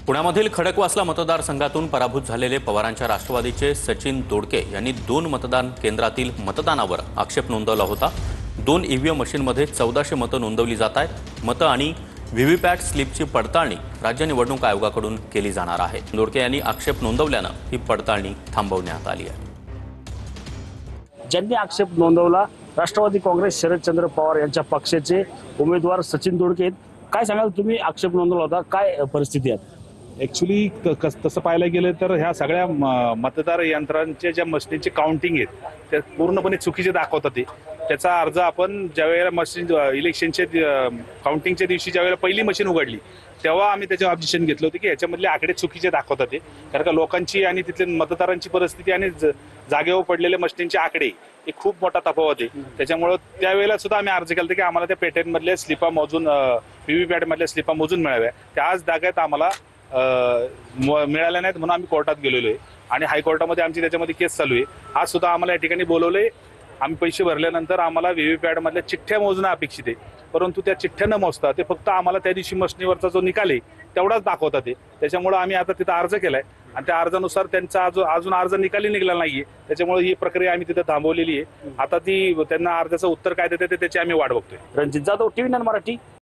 पुण्यामधील खडकवासला मतदारसंघातून पराभूत झालेले पवारांच्या राष्ट्रवादीचे सचिन दोडके यांनी 2 मतदान केंद्रातील मतदानावर आक्षेप नोंदवला होता। 2 ईव्हीएम मशीनमध्ये 1400 मतं नोंदवली जात आहेत। मतं आणि व्हीव्हीपॅट स्लिपची पडताळणी राज्य निवडणूक आयोगाकडून केली जाणार आहे। दोडके यांनी आक्षेप नोंदवल्यानं ही पडताळणी थांबवण्यात आली आहे। ज्यांनी आक्षेप नोंदवला राष्ट्रवादी काँग्रेस शरदचंद्र पवार यांच्या पक्षाचे उमेदवार सचिन दोडके। काय सांगाल तुम्ही आक्षेप नोंदवला होता, काय परिस्थिती आहे? ॲक्च्युली तसं पाहायला गेलं तर ह्या सगळ्या मतदार यंत्रांच्या ज्या मशीनची काउंटिंग आहेत त्या पूर्णपणे चुकीचे दाखवतात ते। त्याचा अर्ज आपण ज्यावेळेला मशीन इलेक्शनचे काउंटिंगच्या दिवशी ज्यावेळेला पहिली मशीन उघडली तेव्हा आम्ही त्याच्यावर ऑब्जेक्शन घेतलं होतं की याच्यामधले आकडे चुकीचे दाखवतात ते। कारण का लोकांची आणि तिथले मतदारांची परिस्थिती आणि जागेवर पडलेले मशीनचे आकडे हे खूप मोठा तफावत आहे। त्याच्यामुळे त्यावेळेला सुद्धा आम्ही अर्ज केला की आम्हाला त्या पेटर्नमधल्या स्लिपा मोजून व्हीव्हीपॅट मधल्या स्लिपा मोजून मिळाव्या। त्या आज जागेत आम्हाला मिळाल्या नाहीत म्हणून आम्ही कोर्टात गेलेलो आहे आणि हायकोर्टामध्ये आमची त्याच्यामध्ये केस चालू आहे। आज सुद्धा आम्हाला या ठिकाणी बोलवलंय। आम्ही पैसे भरल्यानंतर आम्हाला व्हीव्हीपॅट मधल्या चिठ्ठ्या मोजणं अपेक्षित आहे, परंतु त्या चिठ्ठ्या न मोजता ते फक्त आम्हाला त्या दिवशी मशनीवरचा जो निकाल आहे तेवढाच दाखवतात ते। त्याच्यामुळे आम्ही आता तिथं अर्ज केलाय आणि त्या अर्जानुसार त्यांचा अजून अर्ज निकाली निघाला नाहीये। त्याच्यामुळे ही प्रक्रिया आम्ही तिथं थांबवलेली आहे। आता ती त्यांना अर्जाचं उत्तर काय देते त्याची आम्ही वाट बघतोय। रणजित जाधव, TV9 मराठी।